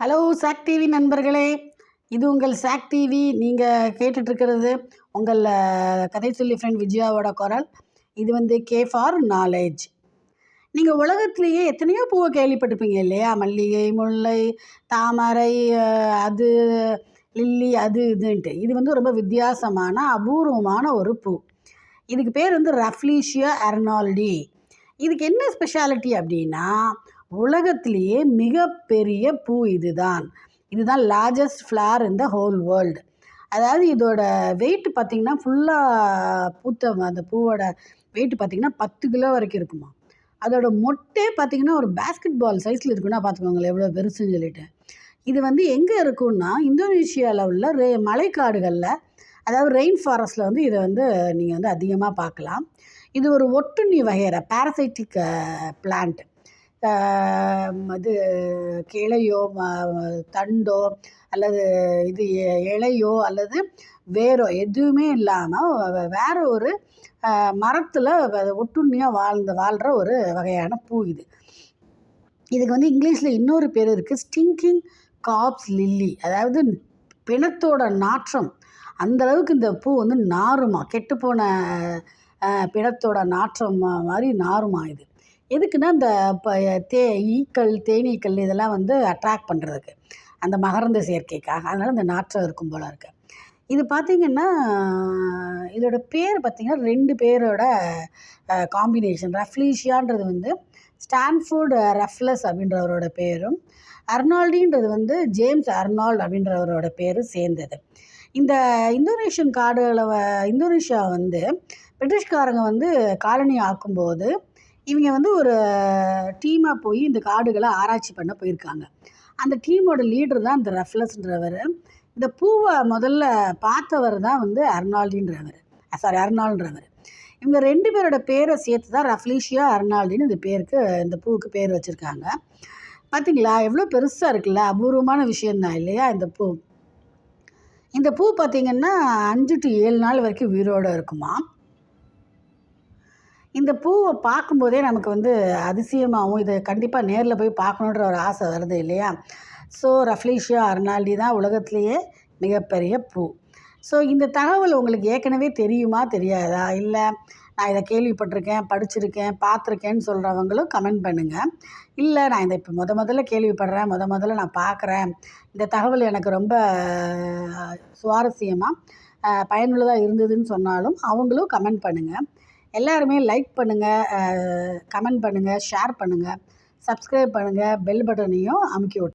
Hello chalk TV நண்பர்களே, இது உங்கள் சாக் டிவி. நீங்கள் கேட்டுட்ருக்கிறது உங்கள் கதை சொல்லி ஃப்ரெண்ட் விஜயாவோட குரல். இது வந்து கே ஃபார் நாலேஜ். நீங்கள் உலகத்துலேயே எத்தனையோ பூவை கேள்விப்பட்டிருப்பீங்க இல்லையா? மல்லிகை, முல்லை, தாமரை, அது லில்லி, அது இதுன்ட்டு. இது வந்து ரொம்ப வித்தியாசமான அபூர்வமான ஒரு பூ. இதுக்கு பேர் வந்து ரஃப்லீஷியா அர்னால்டி. இதுக்கு என்ன ஸ்பெஷாலிட்டி அப்படின்னா, உலகத்திலேயே மிகப்பெரிய பூ இதுதான் largest flower in the whole world. அதாவது இதோட வெயிட் பார்த்திங்கன்னா ஃபுல்லாக பூத்த அந்த பூவோட வெயிட் பார்த்திங்கன்னா 10 கிலோ வரைக்கும் இருக்குமா. அதோட மொட்டே பார்த்திங்கன்னா ஒரு பேஸ்கெட் பால் சைஸில் இருக்குன்னா பார்த்துக்கோங்களேன் எவ்வளோ பெருசுன்னு சொல்லிட்டு. இது வந்து எங்கே இருக்குன்னா இந்தோனேஷியாவில் உள்ள மலைக்காடுகளில், அதாவது ரெயின் ஃபாரஸ்ட்டில் வந்து இதை வந்து நீங்கள் வந்து அதிகமாக பார்க்கலாம். இது ஒரு ஒட்டுண்ணி வகையற பேரசைட்டிக் பிளான்ட். இது கிளையோ தண்டோ அல்லது இது இலையோ அல்லது வேரோ எதுவுமே இல்லாமல் வேற ஒரு மரத்தில் ஒட்டுண்ணியாக வாழ்கிற ஒரு வகையான பூ இது. இதுக்கு வந்து இங்கிலீஷில் இன்னொரு பேர் இருக்குது, ஸ்டிங்கிங் கார்ப்ஸ் லில்லி. அதாவது பிணத்தோட நாற்றம் அந்தளவுக்கு இந்த பூ வந்து நாறுமா, கெட்டுப்போன பிணத்தோட நாற்றம் மாதிரி நாறுமா. இது எதுக்குன்னா இந்த ஈக்கள், தேனீக்கள் இதெல்லாம் வந்து அட்ராக்ட் பண்ணுறதுக்கு, அந்த மகரந்த சேர்க்கைக்காக. அதனால் இந்த நாற்றம் இருக்கும் போல இருக்குது. இது பார்த்திங்கன்னா இதோட பேர் பார்த்திங்கன்னா 2 பேரோட காம்பினேஷன். ரஃப்லீஷியான்றது வந்து ஸ்டான்ஃபோர்டு ரஃப்லஸ் அப்படின்றவரோட பேரும், அர்னால்டின்றது வந்து ஜேம்ஸ் அர்னால்டு அப்படின்றவரோட பேரும் சேர்ந்தது. இந்த இந்தோனேஷியா வந்து பிரிட்டிஷ்காரங்க வந்து காலனி ஆக்கும்போது இவங்க வந்து ஒரு டீமாக போய் இந்த காடுகளை ஆராய்ச்சி பண்ண போயிருக்காங்க. அந்த டீமோட லீடர் தான் இந்த ரஃப்லஸ்ன்றவர். இந்த பூவை முதல்ல பார்த்தவர் தான் வந்து அர்னால்டுன்றவர். இவங்க 2 பேரோட பேரை சேர்த்து தான் ரஃப்லீஷியா அர்னால்டின்னு இந்த பூவுக்கு பேர் வச்சுருக்காங்க. பார்த்திங்களா எவ்வளோ பெருசாக இருக்குல்ல, அபூர்வமான விஷயந்தான் இல்லையா இந்த பூ பார்த்திங்கன்னா 5 to 7 நாள் வரைக்கும் உயிரோடு இருக்குமா. இந்த பூவை பார்க்கும்போதே நமக்கு வந்து அதிசயமாகவும் இதை கண்டிப்பாக நேரில் போய் பார்க்கணுன்ற ஒரு ஆசை வருது இல்லையா? ஸோ ரஃப்லீஷியா அர்னால்டி தான் உலகத்துலேயே மிகப்பெரிய பூ. ஸோ இந்த தகவல் உங்களுக்கு ஏற்கனவே தெரியுமா தெரியாதா? இல்லை நான் இதை கேள்விப்பட்டிருக்கேன், படிச்சிருக்கேன், பார்த்துருக்கேன்னு சொல்கிறவங்களும் கமெண்ட் பண்ணுங்கள். இல்லை நான் இதை இப்போ முதல்ல கேள்விப்படுறேன், முதல்ல நான் பார்க்குறேன், இந்த தகவல் எனக்கு ரொம்ப சுவாரஸ்யமாக பயனுள்ளதாக இருந்ததுன்னு சொன்னாலும் அவங்களும் கமெண்ட் பண்ணுங்கள். எல்லாருமே லைக் பண்ணுங்கள், கமெண்ட் பண்ணுங்கள், ஷேர் பண்ணுங்கள், சப்ஸ்கிரைப் பண்ணுங்கள், பெல் பட்டனையும் அமுக்கி விட்டு